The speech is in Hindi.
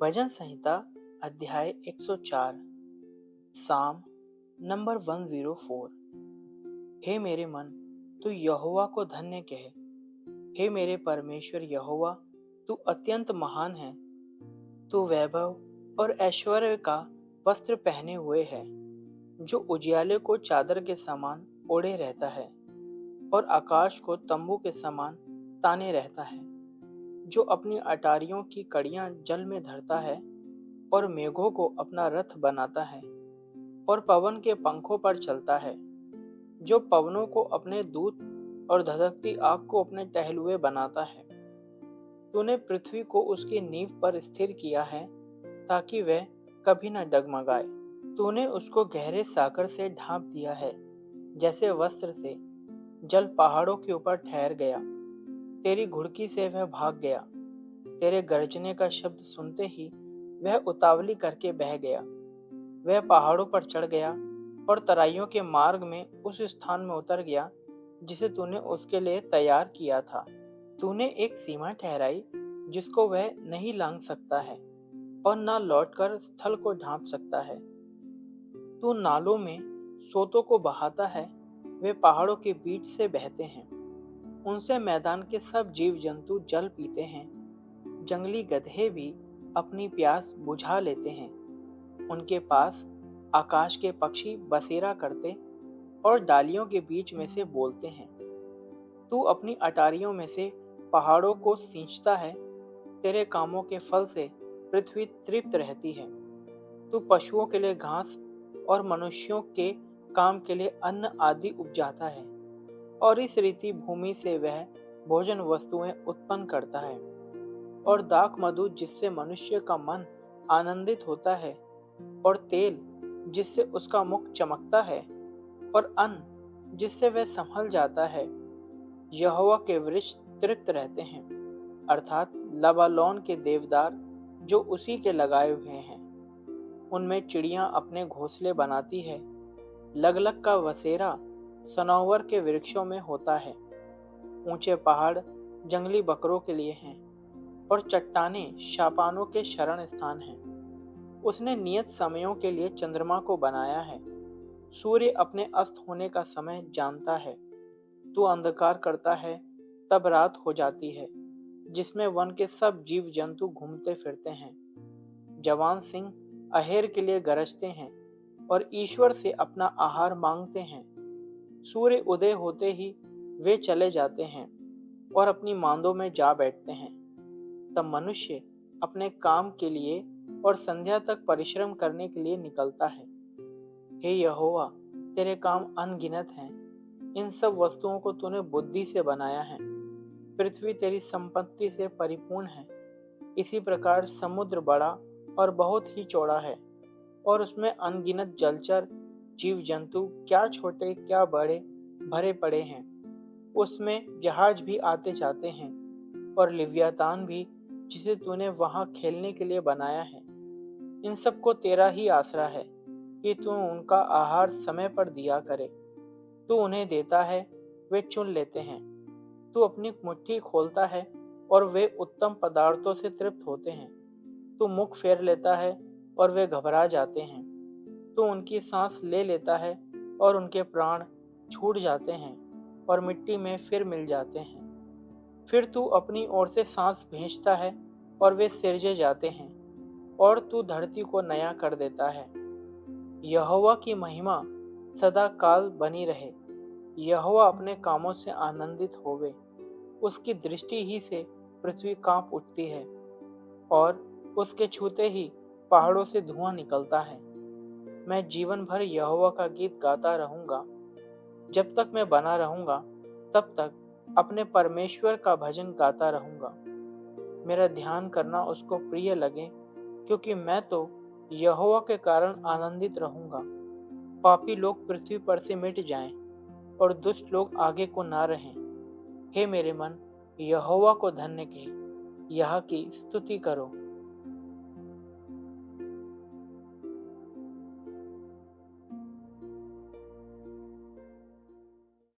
भजन संहिता अध्याय 104 साम नंबर 104। हे मेरे मन, तू यहोवा को धन्य कहे। हे मेरे परमेश्वर यहोवा, तू अत्यंत महान है। तू वैभव और ऐश्वर्य का वस्त्र पहने हुए है, जो उजियाले को चादर के समान ओढ़े रहता है और आकाश को तंबू के समान ताने रहता है, जो अपनी अटारियों की कड़ियां जल में धरता है और मेघों को अपना रथ बनाता है और पवन के पंखों पर चलता है, जो पवनों को अपने दूत और धधकती आग को अपने टहलुए बनाता है। तूने पृथ्वी को उसकी नींव पर स्थिर किया है, ताकि वह कभी न डगमगाए। तूने उसको गहरे सागर से ढांप दिया है, जैसे वस्त्र से। जल पहाड़ों के ऊपर ठहर गया, तेरी घुड़की से वह भाग गया। तेरे गरजने का शब्द सुनते ही वह उतावली करके बह गया। वह पहाड़ों पर चढ़ गया और तराइयों के मार्ग में उस स्थान में उतर गया जिसे तूने उसके लिए तैयार किया था। तूने एक सीमा ठहराई जिसको वह नहीं लांघ सकता है और न लौटकर स्थल को ढांप सकता है। तू नालों में सोतों को बहाता है, वे पहाड़ों के बीच से बहते हैं। उनसे मैदान के सब जीव जंतु जल पीते हैं। जंगली गधे भी अपनी प्यास बुझा लेते हैं। उनके पास आकाश के पक्षी बसेरा करते और डालियों के बीच में से बोलते हैं। तू अपनी अटारियों में से पहाड़ों को सींचता है, तेरे कामों के फल से पृथ्वी तृप्त रहती है। तू पशुओं के लिए घास और मनुष्यों के काम के लिए अन्न आदि उपजाता है, और इस रीति भूमि से वह भोजन वस्तुएं उत्पन्न करता है। और दाख मधु जिससे मनुष्य का मन आनंदित होता है, और तेल जिससे उसका मुख चमकता है, और अन्न जिससे वह संभल जाता है। यहोवा के वृक्ष तृप्त रहते हैं, अर्थात लबानोन के देवदार जो उसी के लगाए हुए हैं। उनमें चिड़ियां अपने घोंसले बनाती है। लगलग का बसेरा सनोवर के वृक्षों में होता है। ऊंचे पहाड़ जंगली बकरों के लिए हैं, और चट्टानें शापानों के शरण स्थान हैं। उसने नियत समयों के लिए चंद्रमा को बनाया है। सूर्य अपने अस्त होने का समय जानता है। तू अंधकार करता है, तब रात हो जाती है, जिसमें वन के सब जीव जंतु घूमते फिरते हैं। जवान सिंह अहेर के लिए गरजते हैं और ईश्वर से अपना आहार मांगते हैं। सूर्य उदय होते ही वे चले जाते हैं और अपनी मांदों में जा बैठते हैं। तब मनुष्य अपने काम के लिए और संध्या तक परिश्रम करने के लिए निकलता है। हे यहोवा, तेरे काम अनगिनत हैं। इन सब वस्तुओं को तूने बुद्धि से बनाया है। पृथ्वी तेरी संपत्ति से परिपूर्ण है। इसी प्रकार समुद्र बड़ा और बहुत ही चौड़ा है, और उसमें अनगिनत जलचर जीव जंतु, क्या छोटे क्या बड़े, भरे पड़े हैं। उसमें जहाज भी आते जाते हैं, और लिव्यातान भी, जिसे तूने वहां खेलने के लिए बनाया है। इन सबको तेरा ही आसरा है कि तू उनका आहार समय पर दिया करे। तू उन्हें देता है, वे चुन लेते हैं। तू अपनी मुट्ठी खोलता है और वे उत्तम पदार्थों से तृप्त होते हैं। तू मुख फेर लेता है और वे घबरा जाते हैं। तू उनकी सांस ले लेता है और उनके प्राण छूट जाते हैं और मिट्टी में फिर मिल जाते हैं। फिर तू अपनी ओर से सांस भेजता है और वे सिरजे जाते हैं, और तू धरती को नया कर देता है। यहोवा की महिमा सदा काल बनी रहे। यहोवा अपने कामों से आनंदित होवे। उसकी दृष्टि ही से पृथ्वी कांप उठती है, और उसके छूते ही पहाड़ों से धुआं निकलता है। मैं जीवन भर यहोवा का गीत गाता रहूंगा। जब तक मैं बना रहूंगा, तब तक अपने परमेश्वर का भजन गाता रहूंगा। मेरा ध्यान करना उसको प्रिय लगे, क्योंकि मैं तो यहोवा के कारण आनंदित रहूंगा। पापी लोग पृथ्वी पर से मिट जाएं, और दुष्ट लोग आगे को ना रहें। हे मेरे मन, यहोवा को धन्य कहे, यह की स्तुति करो।